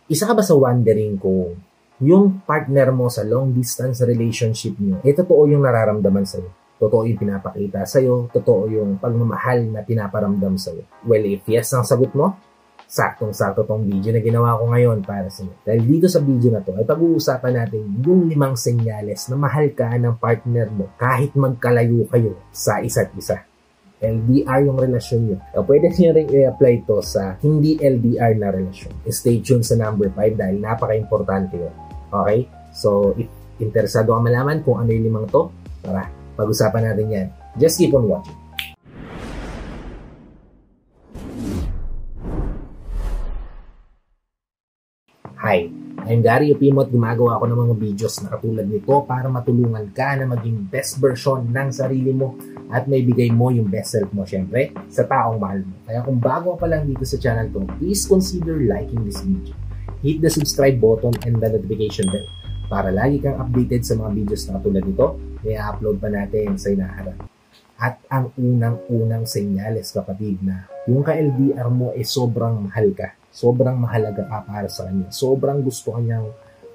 Isa ka ba sa wondering kung yung partner mo sa long distance relationship niyo, totoo yung nararamdaman sa'yo? Totoo yung pinapakita sa'yo? Totoo yung pagmamahal na pinaparamdam sa'yo? Well, if yes ang sagot mo, saktong-sakto tong video na ginawa ko ngayon para sa inyo. Dahil dito sa video na to ay pag-uusapan natin yung 5 senyales na mahal ka ng partner mo kahit magkalayo kayo sa isa't isa. LDR yung relasyon nyo. Pwede nyo rin i-apply to sa hindi LDR na relasyon. Stay tuned sa number 5 dahil napaka-importante yun. Okay? So, if interesado ka malaman kung ano yung 5 to, tara, pag-usapan natin yan. Just keep on watching. Hi, I'm Gary Opimo at gumagawa ako ng mga videos na katulad nito para matulungan ka na maging best version ng sarili mo at may bigay mo yung best self mo, syempre, sa taong mahal mo. Kaya kung bago ka pa lang dito sa channel ko, please consider liking this video. Hit the subscribe button and the notification bell para lagi kang updated sa mga videos na katulad nito na i-upload pa natin sa inaharap. At ang unang-unang senyales, kapatid, na yung ka-LDR mo ay sobrang mahal ka. Sobrang mahalaga ka para sa kanya. Sobrang gusto kanyang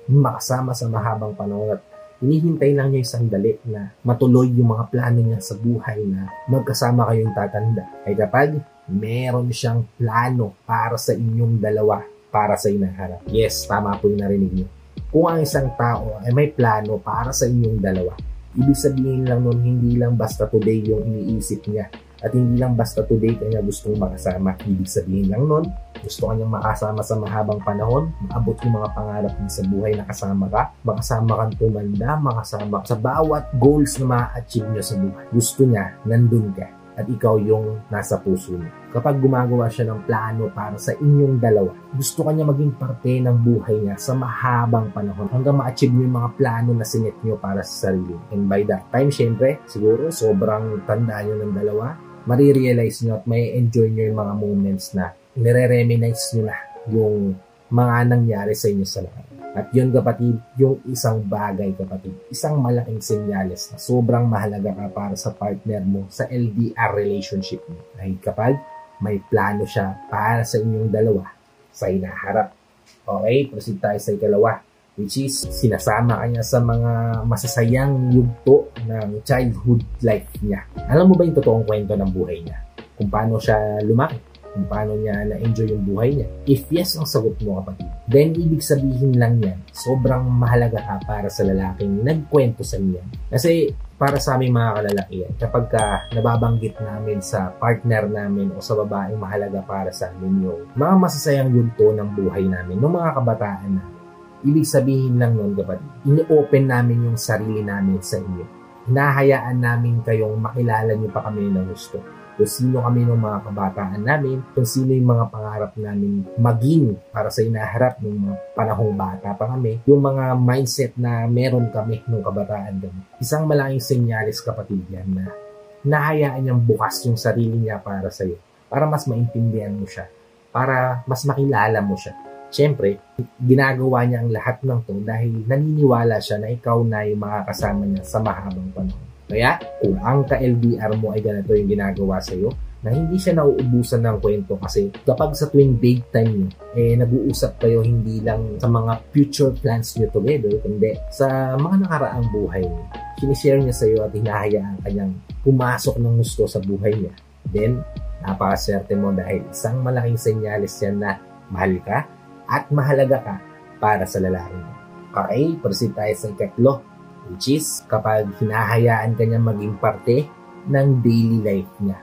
makasama sa mahabang panahon at hinihintay lang niya yung sandali na matuloy yung mga plano niya sa buhay na magkasama kayong tatanda. Ay kapag meron siyang plano para sa inyong dalawa, para sa inaharap. Yes, tama po yung narinig niyo. Kung ang isang tao ay may plano para sa inyong dalawa, ibig sabihin lang nun, hindi lang basta today yung iniisip niya. At hindi lang basta today kanya gustong makasama. Ibig sabihin lang nun, gusto kanyang makasama sa mahabang panahon, maabot yung mga pangarap niya sa buhay na kasama ka, makasama kang tumanda, makasama sa bawat goals na ma-achieve niya sa buhay. Gusto niya, nandun ka. At ikaw yung nasa puso niya. Kapag gumagawa siya ng plano para sa inyong dalawa, gusto kanya maging parte ng buhay niya sa mahabang panahon hanggang ma-achieve niyo yung mga plano na sinet niyo para sa sarili. And by that time, syempre, siguro sobrang tanda niyo ng dalawa, marirealize nyo at may enjoy nyo yung mga moments na nire-reminisce nyo na yung mga nangyari sa inyo sa lahat. At yun, kapatid, yung isang bagay, kapatid, isang malaking senyales na sobrang mahalaga ka para sa partner mo sa LDR relationship mo. Dahil kapag may plano siya para sa inyong dalawa sa inaharap. Okay, proceed tayo sa ikalawa, which is sinasama ka niya sa mga masasayang yugto ng childhood life niya. Alam mo ba yung totoong kwento ng buhay niya? Kung paano siya lumaki? Kung paano niya na-enjoy yung buhay niya? If yes ang sagot mo, kapatid, then ibig sabihin lang yan, sobrang mahalaga ka para sa lalaking nagkwento sa niya. Kasi para sa aming mga kalalakihan, kapag nababanggit namin sa partner namin o sa babaeng mahalaga para sa amin yung mga masasayang yugto ng buhay namin, ng mga kabataan namin, ibig sabihin lang nun, kapatid, ini-open namin yung sarili namin sa inyo. Hinahayaan namin kayong makilala niyo pa kami ng gusto. Kung sino kami ng mga kabataan namin, kung sino yung mga pangarap namin maging para sa inaharap ng mga panahong bata pa kami, yung mga mindset na meron kami nung kabataan kami. Isang malaking senyales, kapatid, yan na nahayaan niyang bukas yung sarili niya para sa'yo, para mas maintindihan mo siya, para mas makilala mo siya. Siyempre, ginagawa niya ang lahat ng to dahil naniniwala siya na ikaw na yung makakasama niya sa mahabang panahon. Kaya, kung ang ka-LDR mo ay ganito yung ginagawa sa'yo, na hindi siya nauubusan ng kwento kasi kapag sa tuwing date time niyo, nag-uusap kayo hindi lang sa mga future plans niyo together, kundi sa mga nakaraang buhay niyo. Sinishare niya sa'yo at hinahayaan kanyang pumasok ng gusto sa buhay niya. Then, napakaswerte mo dahil isang malaking senyales yan na mahal ka at mahalaga ka para sa lalaki mo. Okay, proceed tayo sa ikatlo, which is kapag hinahayaan ka niya maging parte ng daily life niya.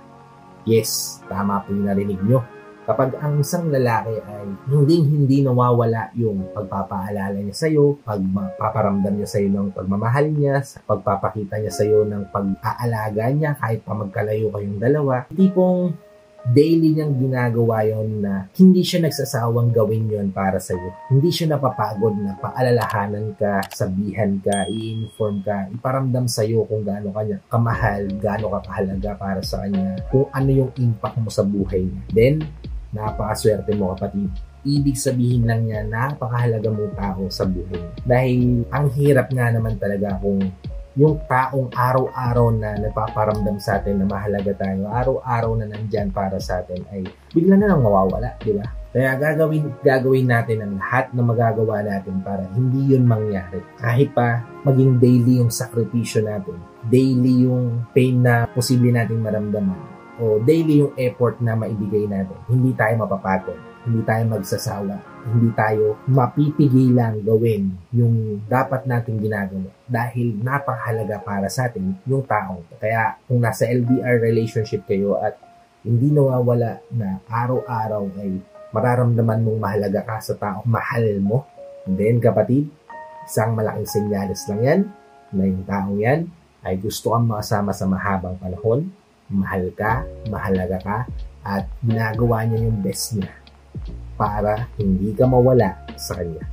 Yes, tama po yung narinig nyo. Kapag ang isang lalaki ay hindi nawawala yung pagpapaalala niya sa'yo, pagpaparamdam niya sa'yo ng pagmamahal niya, pagpapakita niya sa'yo ng pag-aalaga niya kahit pa magkalayo kayong dalawa, tipong daily niyang ginagawa yon na hindi siya nagsasawang gawin yon para sa iyo. Hindi siya napapagod na paalalahanan ka, sabihan ka, i-inform ka, iparamdam sa iyo kung gaano kanya kamahal, gaano ka kahalaga para sa kanya, kung ano yung impact mo sa buhay niya. Then, napakaswerte mo, kapatid. Ibig sabihin lang niya, napakahalaga mong tao sa buhay niya. Dahil ang hirap nga naman talaga kung yung taong araw-araw na nagpaparamdam sa atin na mahalaga tayo, araw-araw na nandyan para sa atin ay bigla na lang mawawala, di ba? Kaya gagawin natin ang lahat na magagawa natin para hindi yun mangyari. Kahit pa maging daily yung sakripisyo natin, daily yung pain na posible nating maramdaman, o daily yung effort na maibigay natin, hindi tayo mapapagod, hindi tayo magsasawa, hindi tayo mapipigilan gawin yung dapat nating ginagawa dahil napakahalaga para sa atin yung taong. Kaya kung nasa LDR relationship kayo at hindi nawawala na araw-araw ay mararamdaman mong mahalaga ka sa taong mahal mo, then kapatid, isang malaking senyales lang yan na yung taong yan ay gusto kang makasama sa mahabang panahon, mahal ka, mahalaga ka, at ginagawa niya yung best niya para hindi ka mawala sa kanya.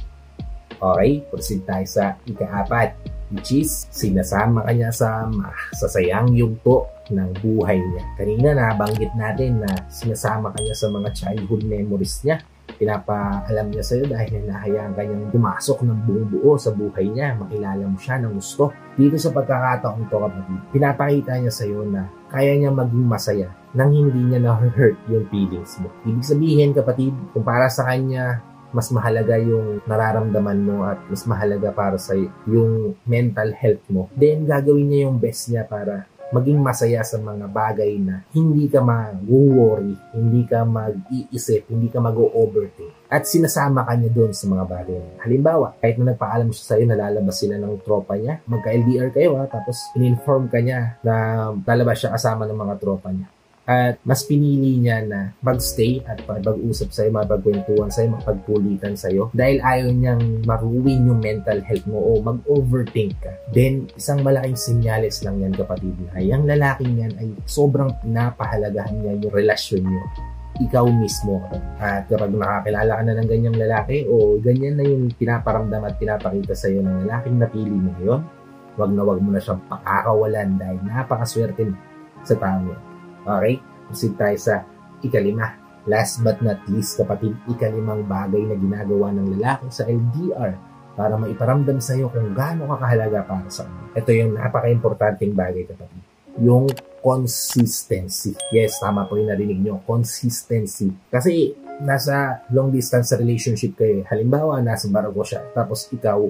Okay, proceed tayo sa ika-4, which is sinasama ka niya sa masasayang yugto ng buhay niya. Kanina nabanggit natin na sinasama ka niya sa mga childhood memories niya. Pinapaalam niya sa'yo dahil nahayaan ka niyang pumasok ng buong buo sa buhay niya. Makilala mo siya ng gusto. Dito sa pagkakataong to, kapatid, pinapakita niya sa'yo na kaya niya maging masaya nang hindi niya na-hurt yung feelings mo. Ibig sabihin, kapatid, kung para sa kanya mas mahalaga yung nararamdaman mo at mas mahalaga para sa yung mental health mo, then gagawin niya yung best niya para maging masaya sa mga bagay na hindi ka mag-worry, hindi ka mag-iisip, hindi ka mag-overthink. At sinasama ka niya doon sa mga bagay. Halimbawa, kahit na nagpaalam siya sa'yo, nalalabas sila ng tropa niya, magka-LDR kayo tapos in-inform ka niya na lalabas siya kasama ng mga tropa niya. At mas pinili niya na mag-stay at mag-usap sa'yo, mapagkwentuhan sa'yo, mapagpulitan sa'yo dahil ayaw niyang maruwin yung mental health mo o mag-overthink ka. Then, isang malaking senyales lang yan, kapatid, na yung lalaking yan ay sobrang pinapahalagahan niya yung relasyon niyo. Ikaw mismo. At kapag nakakilala ka na ng ganyang lalaki o ganyan na yung pinaparamdam at pinapakita sa'yo ng lalaking napili mo ngayon, wag mo na siyang pakakawalan dahil napakaswerte sa tao niya. Okay, proceed tayo sa ika-5. Last but not least, kapatid, ika-5 bagay na ginagawa ng lalaki sa LDR para maiparamdam sa iyo kung gaano kakahalaga para sa kanya. Ito yung napaka-importanting bagay, kapatid. Yung consistency. Yes, tama po yung narinig nyo, consistency. Kasi nasa long distance relationship kayo. Halimbawa, nasa Barangay siya, tapos ikaw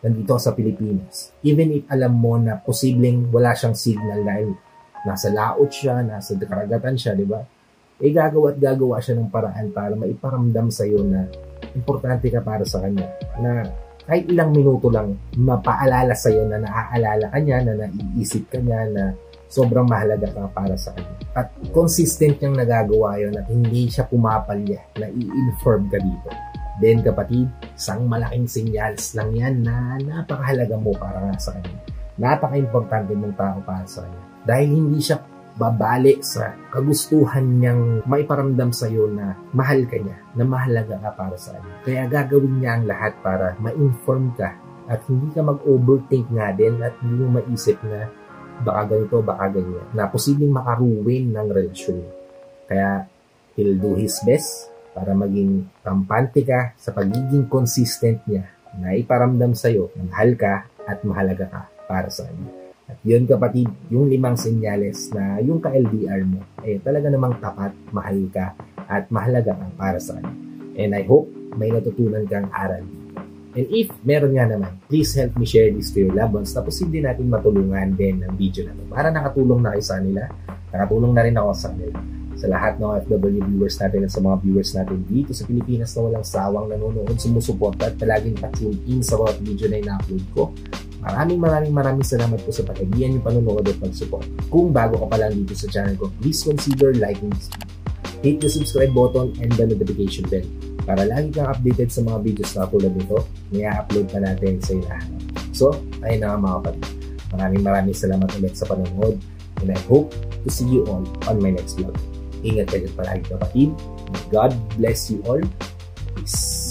nandito sa Pilipinas. Even if alam mo na posibleng wala siyang signal dahil nasa laot siya, nasa karagatan siya, di ba? Gagawa siya ng paraan para maiparamdam sa iyo na importante ka para sa kanya. Na kahit ilang minuto lang, mapaalala sa iyo na naaalala ka niya, na naiisip ka niya, na sobrang mahalaga ka para sa kanya. At consistent niyang nagagawa yun at hindi siya pumapalya na i-inform ka dito. Then, kapatid, isang malaking senyales lang yan na napakahalaga mo para nga sa kanya. Napaka-importante mong tao para sa kanya. Dahil hindi siya babalik sa kagustuhan niyang maiparamdam sa iyo na mahal ka niya, na mahalaga ka para sa kanya. Kaya gagawin niya ang lahat para ma-inform ka at hindi ka mag-overthink nga din at hindi mo maisip na baka ganito, baka ganyan, na posibleng makaruwin ng relasyon niyo. Kaya he'll do his best para maging kampante ka sa pagiging consistent niya na iparamdam sa iyo na mahal ka at mahalaga ka para sa kanya. At yun, kapatid, yung 5 senyales na yung ka-LDR mo ay talaga namang tapat, mahal ka at mahalaga ka para sa kanya. And I hope may natutunan kang aral. And if meron nga naman, please help me share this to your loved ones na posible natin matulungan din ng video na ito. Para nakatulong na kayo sa nila, nakatulong na rin ako sa kanila. Sa lahat ng FW viewers natin at sa mga viewers natin dito sa Pilipinas na walang sawang nanonood, sumusuporta at palaging pa-tune in sa bawat video na ina-upload ko. Maraming salamat po sa patagihan yung panonood at pag-support. Kung bago ka pa lang dito sa channel ko, please consider liking this video. Hit the subscribe button and the notification bell para lagi kang updated sa mga videos na tulad nito na i-upload pa natin sa ilahan. So, ayun na nga mga kapatid. Maraming salamat ulit sa panonood and I hope to see you all on my next vlog. Ingat kayo palagi kapatid. God bless you all. Peace.